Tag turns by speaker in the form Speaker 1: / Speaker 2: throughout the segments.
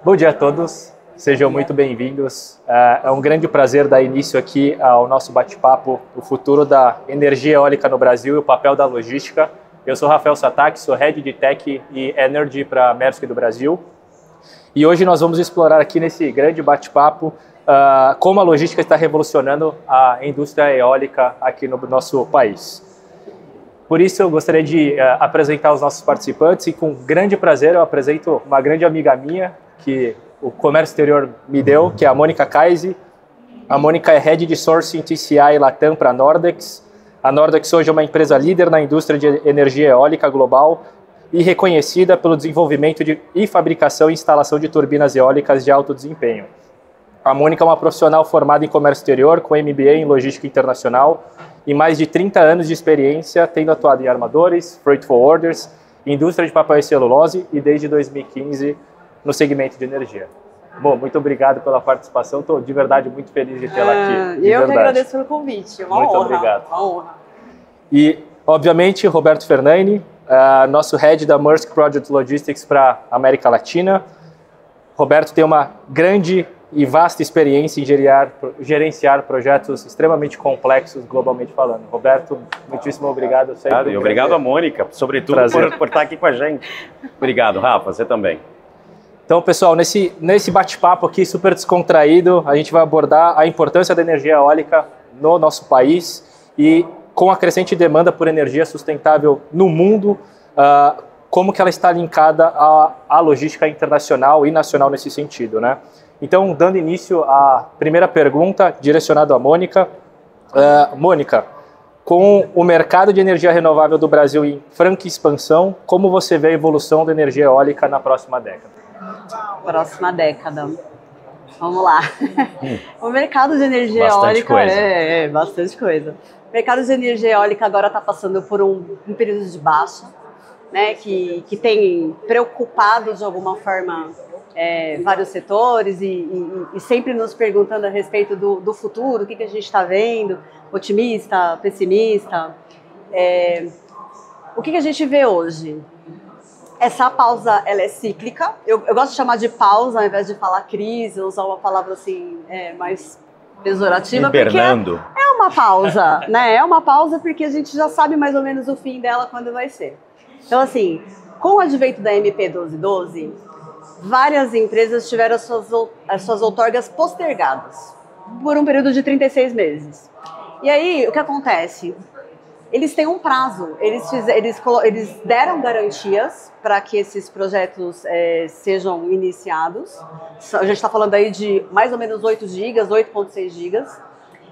Speaker 1: Bom dia a todos, sejam muito bem-vindos. É um grande prazer dar início aqui ao nosso bate-papo, o futuro da energia eólica no Brasil e o papel da logística. Eu sou Rafael Satak, sou Head de Tech e Energy para a Maersk do Brasil. E hoje nós vamos explorar aqui nesse grande bate-papo como a logística está revolucionando a indústria eólica aqui no nosso país. Por isso eu gostaria de apresentar os nossos participantes e com grande prazer eu apresento uma grande amiga minha que o comércio exterior me deu, que é a Mônica Kaise. A Mônica é Head de Sourcing TCI Latam para a Nordex. A Nordex hoje é uma empresa líder na indústria de energia eólica global e reconhecida pelo desenvolvimento e fabricação e instalação de turbinas eólicas de alto desempenho. A Mônica é uma profissional formada em comércio exterior, com MBA em logística internacional e mais de 30 anos de experiência, tendo atuado em armadores, freight forwarders, indústria de papel e celulose e desde 2015 no segmento de energia. Bom, muito obrigado pela participação, estou de verdade muito feliz de tê-la aqui.
Speaker 2: Eu que agradeço pelo convite, uma
Speaker 1: muito
Speaker 2: honra.
Speaker 1: Obrigado.
Speaker 2: Uma honra.
Speaker 1: E, obviamente, Roberto Fernani, nosso Head da Maersk Project Logistics para a América Latina. Roberto tem uma grande e vasta experiência em gerenciar projetos extremamente complexos, globalmente falando. Roberto, muitíssimo obrigado.
Speaker 3: E obrigado a Mônica, sobretudo por estar aqui com a gente. Obrigado, Rafa, você também.
Speaker 1: Então, pessoal, nesse bate-papo aqui super descontraído, a gente vai abordar a importância da energia eólica no nosso país e com a crescente demanda por energia sustentável no mundo, como que ela está linkada à logística internacional e nacional nesse sentido, né? Então, dando início à primeira pergunta, direcionada à Mônica. Mônica, com o mercado de energia renovável do Brasil em franca expansão, como você vê a evolução da energia eólica na próxima década?
Speaker 2: Próxima década. Vamos lá. O mercado de energia
Speaker 3: Bastante
Speaker 2: eólica
Speaker 3: coisa.
Speaker 2: Bastante coisa. O mercado de energia eólica agora está passando por um período de baixa, né, que tem preocupado de alguma forma vários setores e sempre nos perguntando a respeito do futuro, o que a gente está vendo, otimista, pessimista. O que a gente vê hoje? Essa pausa, ela é cíclica. Eu gosto de chamar de pausa, ao invés de falar crise, usar uma palavra assim mais pejorativa.
Speaker 3: Hibernando.
Speaker 2: Porque é uma pausa, né? É uma pausa porque a gente já sabe mais ou menos o fim dela quando vai ser. Então, assim, com o advento da MP 1212, várias empresas tiveram as suas outorgas postergadas por um período de 36 meses. E aí, o que acontece? Eles têm um prazo, eles deram garantias para que esses projetos sejam iniciados. A gente está falando aí de mais ou menos 8 gigas, 8,6 gigas.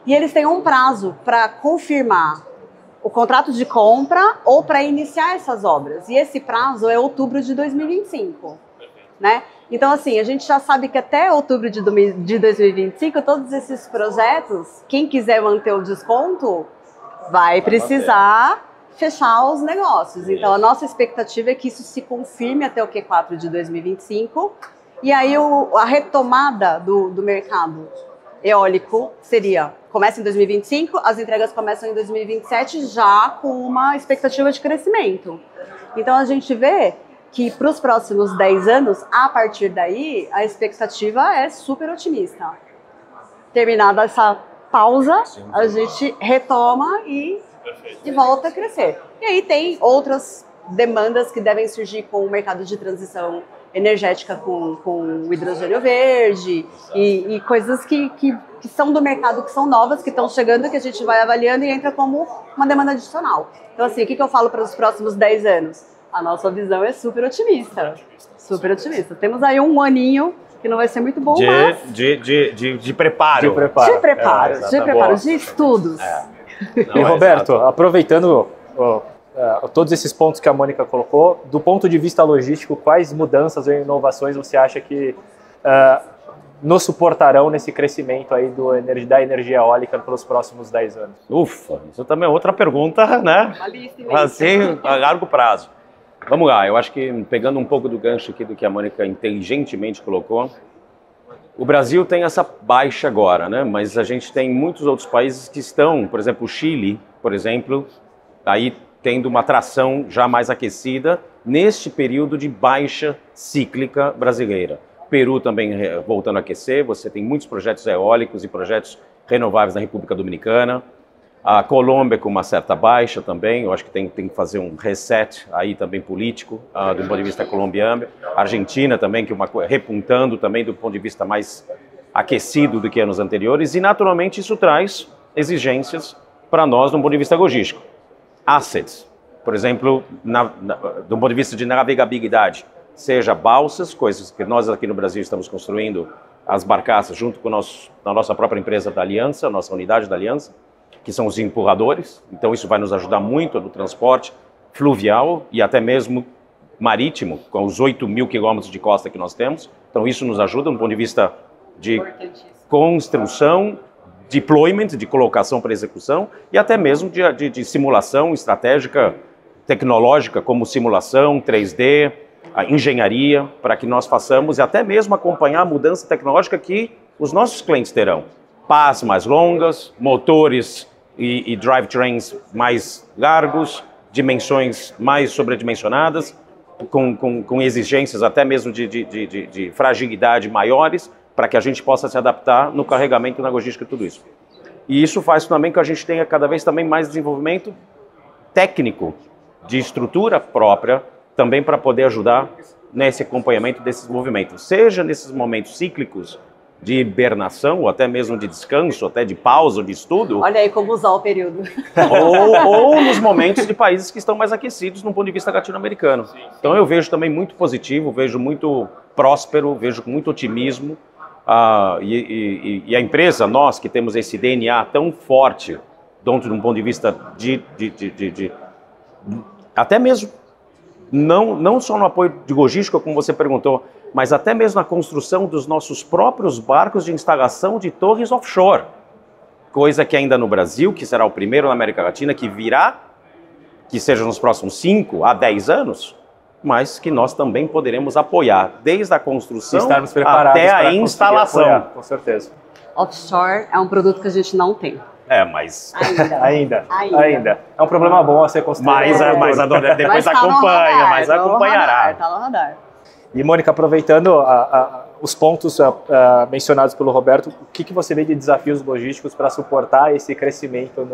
Speaker 2: E eles têm um prazo para confirmar o contrato de compra ou para iniciar essas obras. E esse prazo é outubro de 2025, né? Então, assim, a gente já sabe que até outubro de 2025, todos esses projetos, quem quiser manter o desconto, vai precisar fechar os negócios. Então, a nossa expectativa é que isso se confirme até o Q4 de 2025. E aí, a retomada do mercado eólico começa em 2025, as entregas começam em 2027, já com uma expectativa de crescimento. Então, a gente vê que para os próximos 10 anos, a partir daí, a expectativa é super otimista. Terminada essa pausa, a gente retoma e volta a crescer. E aí tem outras demandas que devem surgir com o mercado de transição energética com o hidrogênio verde e coisas que são do mercado, que são novas, que estão chegando, que a gente vai avaliando e entra como uma demanda adicional. Então, assim, o que eu falo para os próximos 10 anos? A nossa visão é super otimista. Super otimista. Temos aí um aninho que não vai ser muito bom, mas...
Speaker 3: De preparo.
Speaker 2: De preparo, de estudos.
Speaker 1: E Roberto, aproveitando todos esses pontos que a Mônica colocou, do ponto de vista logístico, quais mudanças ou inovações você acha que nos suportarão nesse crescimento aí da energia eólica pelos próximos 10 anos?
Speaker 3: Ufa, isso também é outra pergunta, né? Assim, a largo prazo. Vamos lá, eu acho que pegando um pouco do gancho aqui do que a Mônica inteligentemente colocou, o Brasil tem essa baixa agora, né? Mas a gente tem muitos outros países que estão, por exemplo, o Chile, por exemplo, aí tendo uma tração já mais aquecida neste período de baixa cíclica brasileira. Peru também voltando a aquecer, você tem muitos projetos eólicos e projetos renováveis na República Dominicana. A Colômbia com uma certa baixa também, eu acho que tem que fazer um reset aí também político, do ponto de vista colombiano. A Argentina também, que repuntando também do ponto de vista mais aquecido do que anos anteriores. E naturalmente isso traz exigências para nós do ponto de vista logístico. Assets, por exemplo, do ponto de vista de navegabilidade, seja balsas, coisas que nós aqui no Brasil estamos construindo, as barcaças junto com a nossa própria empresa da Aliança, nossa unidade da Aliança, que são os empurradores. Então isso vai nos ajudar muito no transporte fluvial e até mesmo marítimo, com os 8.000 quilômetros de costa que nós temos. Então isso nos ajuda do ponto de vista de construção, deployment, de colocação para execução, e até mesmo de simulação estratégica, tecnológica, como simulação, 3D, a engenharia, para que nós façamos e até mesmo acompanhar a mudança tecnológica que os nossos clientes terão. Pás mais longas, motores e drivetrains mais largos, dimensões mais sobredimensionadas, com exigências até mesmo de fragilidade maiores, para que a gente possa se adaptar no carregamento, na logística e tudo isso. E isso faz também que a gente tenha cada vez também mais desenvolvimento técnico, de estrutura própria, também para poder ajudar nesse acompanhamento desses movimentos, seja nesses momentos cíclicos de hibernação, ou até mesmo de descanso, até de pausa, de estudo.
Speaker 2: Olha aí como usar o período.
Speaker 3: Ou nos momentos de países que estão mais aquecidos no ponto de vista latino-americano. Então eu vejo também muito positivo, vejo muito próspero, vejo com muito otimismo. E a empresa, nós que temos esse DNA tão forte, dentro de um ponto de vista até mesmo, não só no apoio de logística, como você perguntou, mas até mesmo na construção dos nossos próprios barcos de instalação de torres offshore. Coisa que ainda no Brasil, que será o primeiro na América Latina, que virá, que seja nos próximos 5 a 10 anos, mas que nós também poderemos apoiar, desde a construção até a instalação.
Speaker 1: Apoiar, com certeza.
Speaker 2: Offshore é um produto que a gente não tem.
Speaker 3: Mas...
Speaker 1: Ainda. É um problema bom a ser considerado.
Speaker 3: Mas a dona depois
Speaker 2: tá
Speaker 3: acompanha, mas acompanhará.
Speaker 2: Tá no radar.
Speaker 1: E, Mônica, aproveitando os pontos mencionados pelo Roberto, o que você vê de desafios logísticos para suportar esse crescimento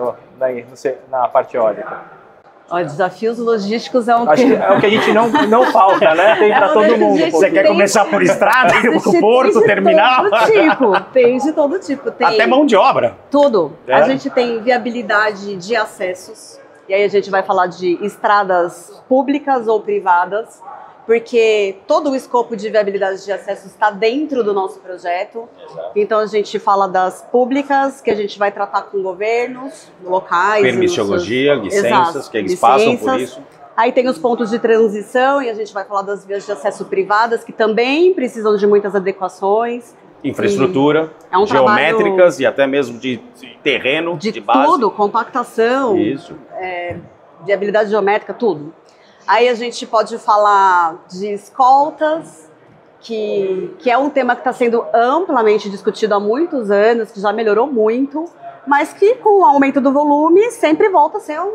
Speaker 1: na parte eólica?
Speaker 2: Desafios logísticos é
Speaker 1: Acho que é o que a gente não falta, né? Tem para todo mundo.
Speaker 3: Você quer começar por estrada, por porto, terminal?
Speaker 2: Tem de todo tipo. Tem
Speaker 3: até mão de obra.
Speaker 2: Tudo. A gente tem viabilidade de acessos, e aí a gente vai falar de estradas públicas ou privadas, porque todo o escopo de viabilidade de acesso está dentro do nosso projeto. Então a gente fala das públicas, que a gente vai tratar com governos locais.
Speaker 3: Permissiologia, licenças, que eles passam por isso.
Speaker 2: Aí tem os pontos de transição, e a gente vai falar das vias de acesso privadas, que também precisam de muitas adequações.
Speaker 3: Infraestrutura, geométricas e até mesmo de terreno, de base.
Speaker 2: Tudo, compactação, viabilidade geométrica, tudo. Aí a gente pode falar de escoltas, que é um tema que está sendo amplamente discutido há muitos anos, que já melhorou muito, mas que com o aumento do volume sempre volta a ser um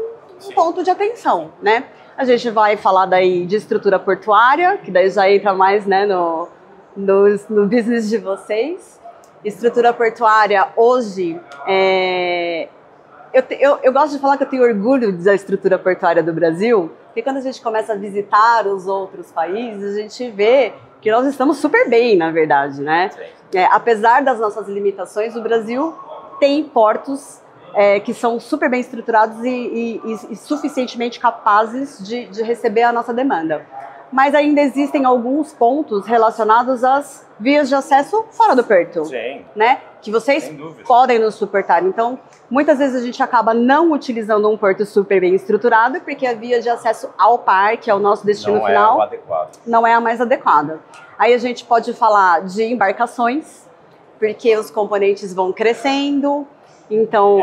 Speaker 2: ponto de atenção, né? A gente vai falar daí de estrutura portuária, que daí já entra mais, né, no business de vocês. Estrutura portuária hoje eu gosto de falar que eu tenho orgulho da estrutura portuária do Brasil, porque quando a gente começa a visitar os outros países, a gente vê que nós estamos super bem, na verdade, né? Apesar das nossas limitações, o Brasil tem portos que são super bem estruturados e suficientemente capazes de receber a nossa demanda. Mas ainda existem alguns pontos relacionados às vias de acesso fora do porto, né? Que vocês podem nos suportar. Então, muitas vezes a gente acaba não utilizando um porto super bem estruturado, porque a via de acesso ao parque, ao nosso destino final, não é a mais adequada. Aí a gente pode falar de embarcações, porque os componentes vão crescendo, então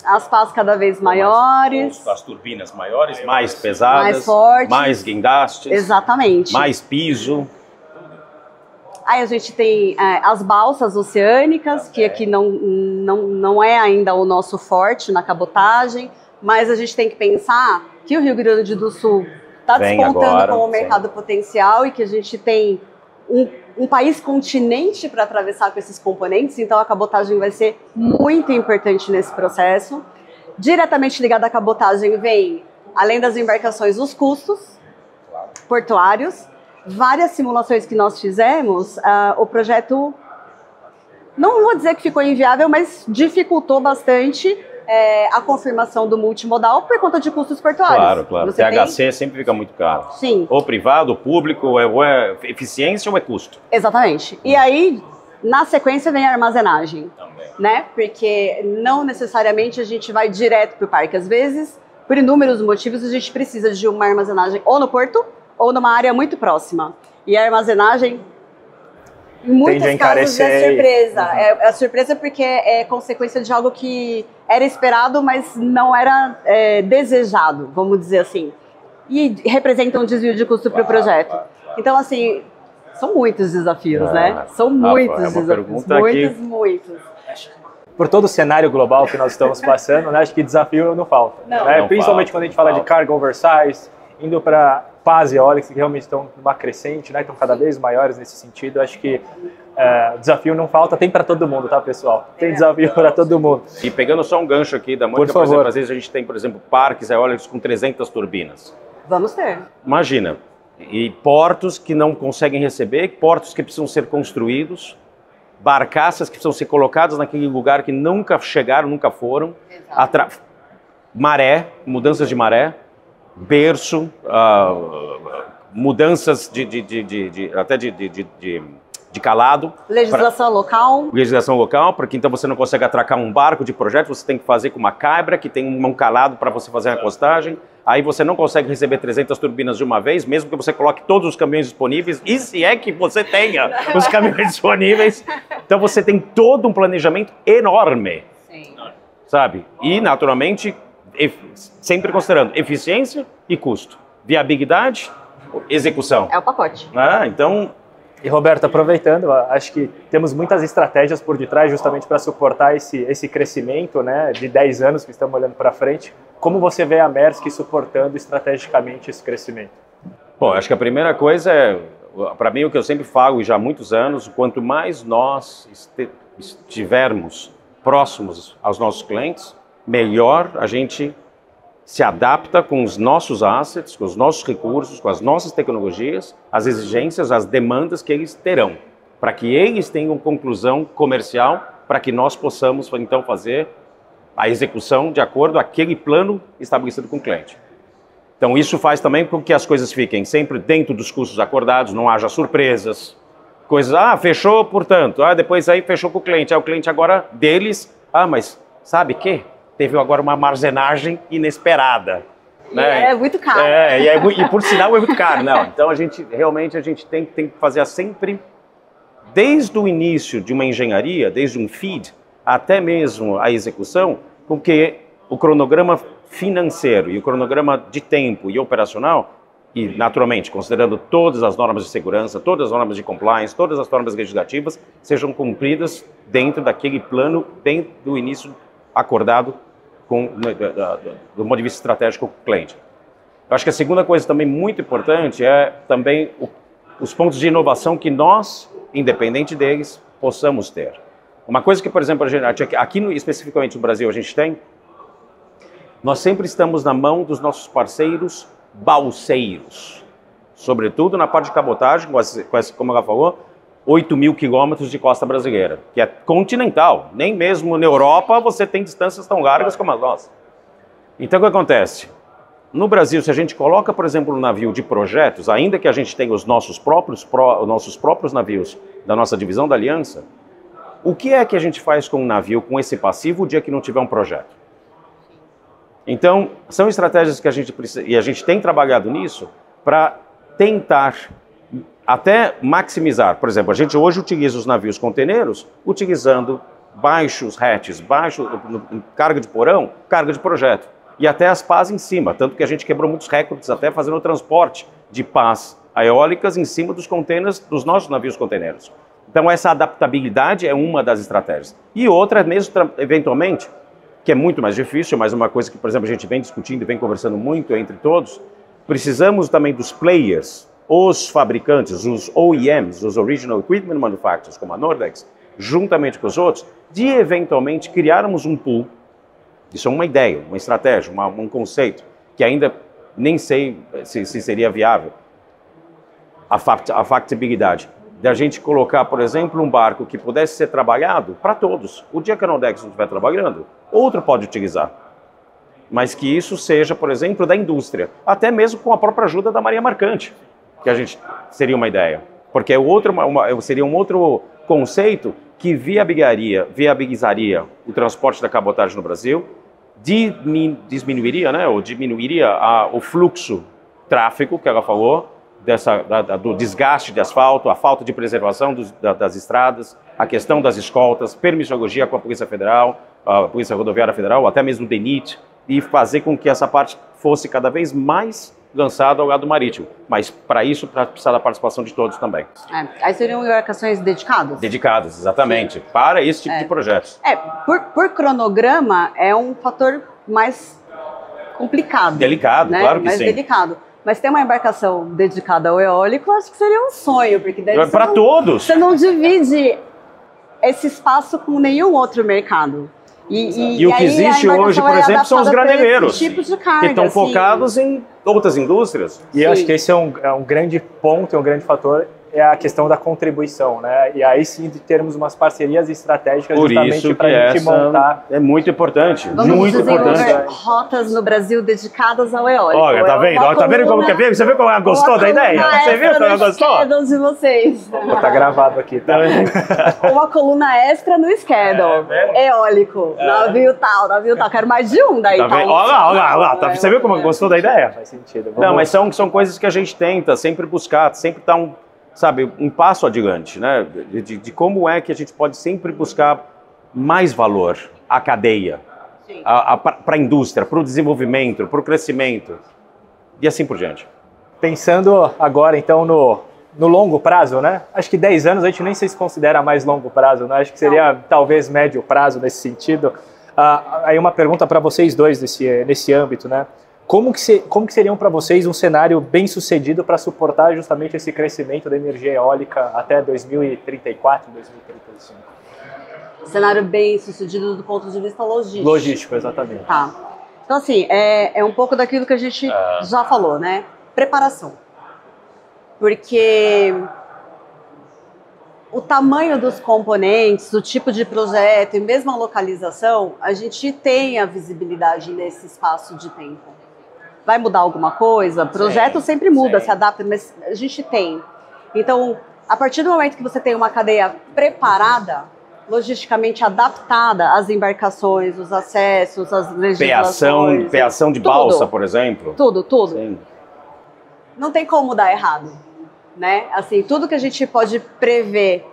Speaker 2: as pás cada vez maiores.
Speaker 3: As turbinas maiores, mais pesadas,
Speaker 2: mais fortes,
Speaker 3: mais guindastes.
Speaker 2: Exatamente.
Speaker 3: Mais piso.
Speaker 2: Aí a gente tem as balsas oceânicas, que aqui não é ainda o nosso forte na cabotagem, mas a gente tem que pensar que o Rio Grande do Sul está despontando como mercado potencial e que a gente tem um país continente para atravessar com esses componentes, então a cabotagem vai ser muito importante nesse processo. Diretamente ligado à cabotagem vem, além das embarcações, os custos portuários. Várias simulações que nós fizemos, o projeto, não vou dizer que ficou inviável, mas dificultou bastante a confirmação do multimodal por conta de custos portuários.
Speaker 3: Claro, claro. THC sempre fica muito caro.
Speaker 2: Sim.
Speaker 3: Ou privado, ou público, ou é eficiência ou é custo.
Speaker 2: Exatamente. E aí, na sequência, vem a armazenagem.
Speaker 3: Também.
Speaker 2: Né? Porque não necessariamente a gente vai direto para o parque. Às vezes, por inúmeros motivos, a gente precisa de uma armazenagem ou no porto ou numa área muito próxima. E a armazenagem, em muitos casos, é surpresa. É surpresa porque é consequência de algo que era esperado, mas não era desejado, vamos dizer assim. E representa um desvio de custo para o projeto. Então, assim, são muitos desafios, né? São muitos desafios. Muitos.
Speaker 1: Por todo o cenário global que nós estamos passando, né, acho que desafio não falta.
Speaker 2: Não.
Speaker 1: Né?
Speaker 3: Não
Speaker 1: Principalmente
Speaker 3: falta,
Speaker 1: quando a gente fala de carga oversize, indo para pás eólicas que realmente estão numa crescente, né, estão cada vez maiores nesse sentido. Acho que desafio não falta, tem para todo mundo, tá, pessoal? Tem desafio para todo mundo.
Speaker 3: E pegando só um gancho aqui da Mônica, por exemplo, às vezes a gente tem, por exemplo, parques eólicos com 300 turbinas.
Speaker 2: Vamos ter.
Speaker 3: Imagina, e portos que não conseguem receber, portos que precisam ser construídos, barcaças que precisam ser colocadas naquele lugar que nunca chegaram, nunca foram, maré, mudanças de maré, berço, mudanças até de calado.
Speaker 2: Legislação local.
Speaker 3: Legislação local, porque então você não consegue atracar um barco de projeto, você tem que fazer com uma cabra que tem um calado para você fazer a costagem. Aí você não consegue receber 300 turbinas de uma vez, mesmo que você coloque todos os caminhões disponíveis, e se é que você tenha os caminhões disponíveis. Então você tem todo um planejamento enorme,
Speaker 2: Sim.
Speaker 3: sabe? E, naturalmente, sempre considerando eficiência e custo. Viabilidade, execução.
Speaker 2: É o pacote.
Speaker 3: Então...
Speaker 1: E, Roberto, aproveitando, acho que temos muitas estratégias por detrás justamente para suportar esse crescimento, né, de 10 anos que estamos olhando para frente. Como você vê a Maersk suportando estrategicamente esse crescimento?
Speaker 3: Bom, acho que a primeira coisa para mim, o que eu sempre falo, e já há muitos anos, quanto mais nós estivermos próximos aos nossos clientes, melhor a gente se adapta com os nossos assets, com os nossos recursos, com as nossas tecnologias, as exigências, as demandas que eles terão, para que eles tenham conclusão comercial, para que nós possamos, então, fazer a execução de acordo com aquele plano estabelecido com o cliente. Então, isso faz também com que as coisas fiquem sempre dentro dos custos acordados, não haja surpresas, coisas, fechou, portanto, depois aí fechou com o cliente, o cliente agora deles, mas sabe o quê? Teve agora uma armazenagem inesperada. Né?
Speaker 2: É muito caro.
Speaker 3: E por sinal é muito caro. Não. Então, realmente a gente tem que fazer sempre, desde o início de uma engenharia, desde um FEED, até mesmo a execução, porque o cronograma financeiro e o cronograma de tempo e operacional, e naturalmente, considerando todas as normas de segurança, todas as normas de compliance, todas as normas legislativas, sejam cumpridas dentro daquele plano, dentro do início acordado do ponto de vista estratégico com o cliente. Eu acho que a segunda coisa também muito importante é também os pontos de inovação que nós, independente deles, possamos ter. Uma coisa que, por exemplo, aqui especificamente no Brasil a gente tem, nós sempre estamos na mão dos nossos parceiros balseiros, sobretudo na parte de cabotagem, como ela falou, 8.000 quilômetros de costa brasileira, que é continental. Nem mesmo na Europa você tem distâncias tão largas como as nossas. Então, o que acontece? No Brasil, se a gente coloca, por exemplo, um navio de projetos, ainda que a gente tenha os nossos próprios navios da nossa divisão da Aliança, o que é que a gente faz com um navio, com esse passivo, o dia que não tiver um projeto? Então, são estratégias que a gente precisa, e a gente tem trabalhado nisso, para tentar até maximizar. Por exemplo, a gente hoje utiliza os navios conteneiros utilizando baixos hatches, carga de porão, carga de projeto. E até as pás em cima, tanto que a gente quebrou muitos recordes até fazendo o transporte de pás eólicas em cima dos containers, dos nossos navios conteneiros. Então essa adaptabilidade é uma das estratégias. E outra é mesmo, eventualmente, que é muito mais difícil, mas uma coisa que, por exemplo, a gente vem discutindo e vem conversando muito entre todos, precisamos também dos players, os fabricantes, os OEMs, os Original Equipment Manufacturers, como a Nordex, juntamente com os outros, de eventualmente criarmos um pool. Isso é uma ideia, uma estratégia, um conceito, que ainda nem sei se seria viável. A factibilidade da gente colocar, por exemplo, um barco que pudesse ser trabalhado para todos. O dia que a Nordex não estiver trabalhando, outro pode utilizar. Mas que isso seja, por exemplo, da indústria, até mesmo com a própria ajuda da Marinha Mercante, que a gente seria uma ideia. Porque seria um outro conceito que viabilizaria o transporte da cabotagem no Brasil, diminuiria, né, ou diminuiria o fluxo tráfego que ela falou, do desgaste de asfalto, a falta de preservação das estradas, a questão das escoltas, permissiologia com a Polícia Federal, a Polícia Rodoviária Federal, ou até mesmo o DENIT, e fazer com que essa parte fosse cada vez mais lançada ao lado marítimo. Mas para isso precisa da participação de todos também.
Speaker 2: Aí seriam embarcações dedicadas?
Speaker 3: Dedicadas, exatamente, para esse tipo de projetos.
Speaker 2: Por cronograma é um fator mais complicado.
Speaker 3: Delicado, né? Claro que
Speaker 2: mais
Speaker 3: sim.
Speaker 2: Delicado. Mas ter uma embarcação dedicada ao eólico, acho que seria um sonho, porque daí
Speaker 3: para todos.
Speaker 2: Você não divide esse espaço com nenhum outro mercado.
Speaker 3: E o que existe hoje, por exemplo, são os graneleiros,
Speaker 2: tipos de carga,
Speaker 3: que estão focados em outras indústrias.
Speaker 1: E eu acho que esse é um grande ponto, um grande fator, é a questão da contribuição, né? E aí sim de termos umas parcerias estratégicas justamente para a gente montar.
Speaker 3: É muito importante,
Speaker 2: Vamos
Speaker 3: muito importante.
Speaker 2: Rotas no Brasil dedicadas ao eólico.
Speaker 3: Olha, tá vendo? Tá vendo como que é? Você viu como ela gostou da ideia? Você viu como ela gostou?
Speaker 2: De vocês.
Speaker 1: Tá gravado aqui, tá?
Speaker 2: Uma coluna extra no schedule. Eólico. Navio tal. Quero mais de um daí.
Speaker 3: Tá vendo? Olha lá. Você viu como ela gostou da ideia?
Speaker 1: Faz sentido.
Speaker 3: Não, mas são coisas que a gente tenta sempre buscar, sempre dar um passo adiante, né? De como é que a gente pode sempre buscar mais valor à cadeia, para a indústria, para o desenvolvimento, para o crescimento e assim por diante.
Speaker 1: Pensando agora, então, no longo prazo, né? Acho que 10 anos a gente nem sei se considera mais longo prazo, né? Acho que seria talvez médio prazo nesse sentido. Aí uma pergunta para vocês dois nesse âmbito, né? Como que seriam para vocês um cenário bem sucedido para suportar justamente esse crescimento da energia eólica até 2034, 2035?
Speaker 2: Cenário bem sucedido do ponto de vista logístico.
Speaker 1: Logístico, exatamente.
Speaker 2: Tá. Então, assim, é um pouco daquilo que a gente já falou, né? Preparação. Porque o tamanho dos componentes, o tipo de projeto e mesmo a localização, a gente tem a visibilidade nesse espaço de tempo. Vai mudar alguma coisa? O projeto sempre muda, se adapta, mas a gente tem. Então, a partir do momento que você tem uma cadeia preparada, logisticamente adaptada às embarcações, os acessos, as legislações...
Speaker 3: Peação de balsa, por exemplo.
Speaker 2: Tudo.
Speaker 3: Sim.
Speaker 2: Não tem como dar errado, né? Assim, tudo que a gente pode prever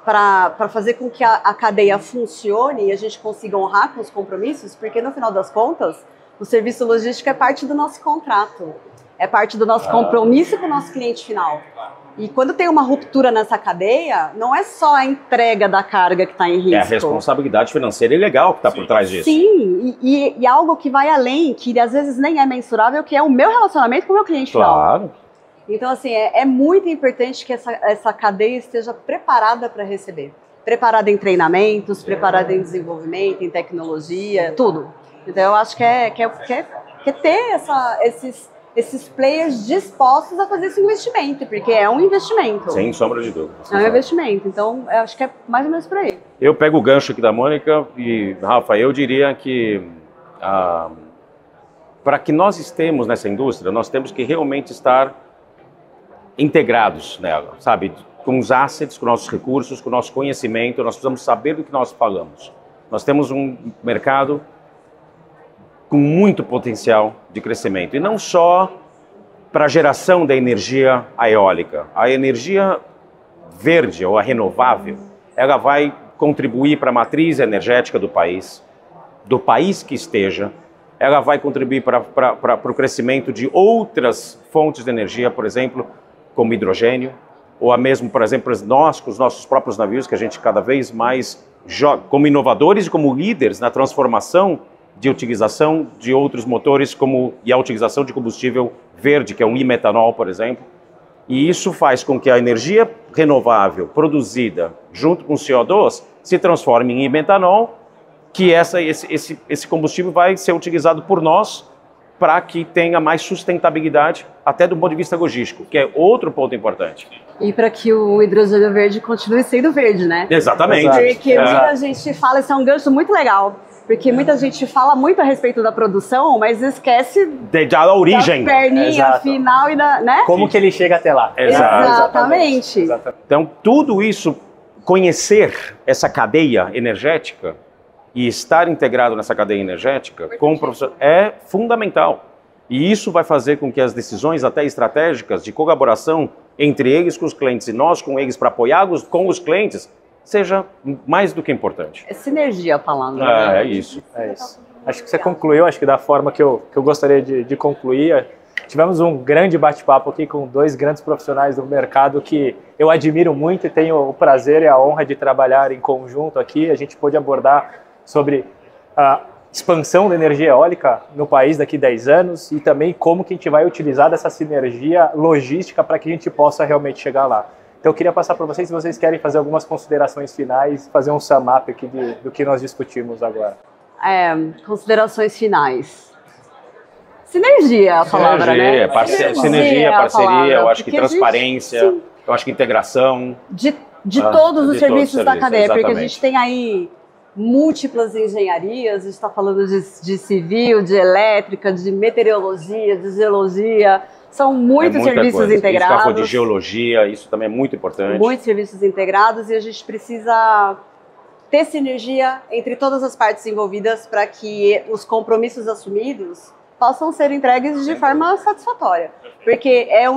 Speaker 2: para fazer com que a cadeia funcione e a gente consiga honrar com os compromissos, porque no final das contas, o serviço logístico é parte do nosso contrato, é parte do nosso compromisso com o nosso cliente final. E quando tem uma ruptura nessa cadeia, não é só a entrega da carga que está em risco.
Speaker 3: É a responsabilidade financeira e legal que está por trás disso.
Speaker 2: Sim, e algo que vai além, que às vezes nem é mensurável, que é o meu relacionamento com o meu cliente final.
Speaker 3: Claro.
Speaker 2: Então, assim, é muito importante que essa cadeia esteja preparada para receber. Preparada em treinamentos, preparada em desenvolvimento, em tecnologia, tudo. Então, eu acho que é ter esses players dispostos a fazer esse investimento, porque é um investimento.
Speaker 3: Sem sombra de dúvida.
Speaker 2: É um investimento. Então, eu acho que é mais ou menos por aí.
Speaker 3: Eu pego o gancho aqui da Mônica e, Rafa, eu diria que para que nós estemos nessa indústria, nós temos que realmente estar integrados nela, sabe? Com os assets, com nossos recursos, com o nosso conhecimento, nós precisamos saber do que nós falamos. Nós temos um mercado com muito potencial de crescimento, e não só para a geração da energia eólica. A energia verde, ou a renovável, ela vai contribuir para a matriz energética do país que esteja, ela vai contribuir para o crescimento de outras fontes de energia, por exemplo, como hidrogênio, ou a mesmo, por exemplo, nós, com os nossos próprios navios, que a gente cada vez mais joga, como inovadores e como líderes na transformação de utilização de outros motores e a utilização de combustível verde, que é um e-metanol, por exemplo. E isso faz com que a energia renovável produzida junto com o CO2 se transforme em e-metanol, que esse combustível vai ser utilizado por nós para que tenha mais sustentabilidade, até do ponto de vista logístico, que é outro ponto importante.
Speaker 2: E para que o hidrogênio verde continue sendo verde, né?
Speaker 3: Exatamente.
Speaker 2: Porque muita gente fala, isso é um gancho muito legal, porque muita gente fala muito a respeito da produção, mas esquece
Speaker 3: da origem.
Speaker 2: Da perninha final e da, né?
Speaker 1: Como que ele chega até lá.
Speaker 2: Exatamente.
Speaker 3: Então, tudo isso, conhecer essa cadeia energética e estar integrado nessa cadeia energética com o professor é fundamental. E isso vai fazer com que as decisões até estratégicas de colaboração entre eles com os clientes e nós com eles para apoiá-los com os clientes seja mais do que importante.
Speaker 2: É sinergia a palavra.
Speaker 3: É isso.
Speaker 1: É isso. Acho que você concluiu, acho que da forma que eu gostaria de concluir. Tivemos um grande bate-papo aqui com dois grandes profissionais do mercado que eu admiro muito e tenho o prazer e a honra de trabalhar em conjunto aqui. A gente pôde abordar sobre a expansão da energia eólica no país daqui a 10 anos e também como que a gente vai utilizar dessa sinergia logística para que a gente possa realmente chegar lá. Então eu queria passar para vocês, se vocês querem fazer algumas considerações finais, fazer um sum-up aqui do que nós discutimos agora.
Speaker 2: Considerações finais. Sinergia, a palavra,
Speaker 3: sinergia,
Speaker 2: né?
Speaker 3: Sinergia, parceria, eu acho que transparência, eu acho que integração.
Speaker 2: De todos os serviços da cadeia,
Speaker 3: exatamente.
Speaker 2: Porque a gente tem aí múltiplas engenharias, a gente está falando de civil, de elétrica, de meteorologia, de geologia, são muitos serviços integrados. A gente está falando
Speaker 3: de geologia, isso também é muito importante.
Speaker 2: Muitos serviços integrados e a gente precisa ter sinergia entre todas as partes envolvidas para que os compromissos assumidos possam ser entregues de forma satisfatória. Porque é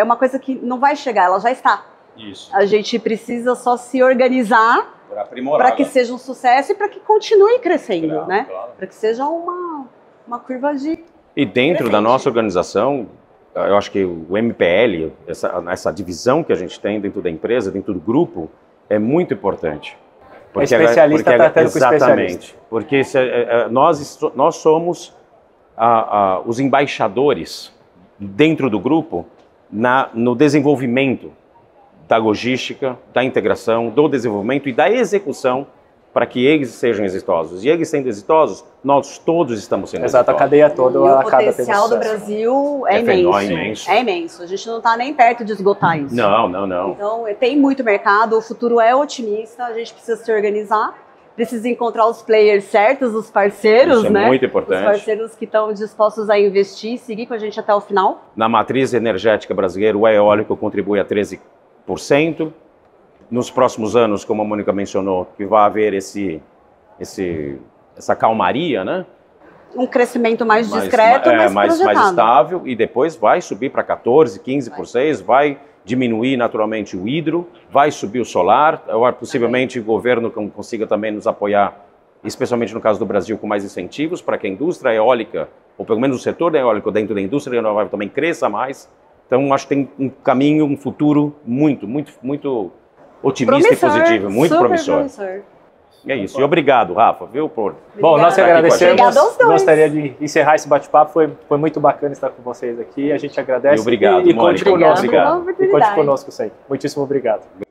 Speaker 2: uma coisa que não vai chegar, ela já está.
Speaker 3: Isso.
Speaker 2: A gente precisa só se organizar para que seja um sucesso e para que continue crescendo, né? Claro. Para que seja uma curva de
Speaker 3: E dentro da nossa organização, eu acho que o MPL, essa divisão que a gente tem dentro da empresa, dentro do grupo, é muito importante.
Speaker 1: Porque o especialista está tendo com o especialista.
Speaker 3: Exatamente. Porque nós somos os embaixadores dentro do grupo no desenvolvimento da logística, da integração, do desenvolvimento e da execução para que eles sejam exitosos. E eles sendo exitosos, nós todos estamos sendo exitosos.
Speaker 1: A cadeia toda.
Speaker 2: O potencial do Brasil é imenso. É imenso. A gente não está nem perto de esgotar isso.
Speaker 3: Não.
Speaker 2: Então, tem muito mercado, o futuro é otimista, a gente precisa se organizar, precisa encontrar os players certos, os parceiros,
Speaker 3: isso
Speaker 2: né?
Speaker 3: É muito importante.
Speaker 2: Os parceiros que estão dispostos a investir e seguir com a gente até o final.
Speaker 3: Na matriz energética brasileira, o eólico contribui a 13%. Nos próximos anos, como a Mônica mencionou, que vai haver essa calmaria, né?
Speaker 2: Um crescimento mais discreto, mais
Speaker 3: estável, e depois vai subir para 14%, 15%, vai diminuir naturalmente o hidro, vai subir o solar, possivelmente o governo consiga também nos apoiar, especialmente no caso do Brasil, com mais incentivos para que a indústria eólica, ou pelo menos o setor eólico dentro da indústria renovável também cresça mais. Então, acho que tem um caminho, um futuro muito otimista e positivo, muito promissor. É isso. E obrigado, Rafa, viu?
Speaker 1: Bom, nós que agradecemos. Gostaria de encerrar esse bate-papo. Foi muito bacana estar com vocês aqui. A gente agradece.
Speaker 3: E obrigado,
Speaker 1: Mônica.
Speaker 3: Obrigado.
Speaker 1: E conte conosco sempre. Muitíssimo obrigado.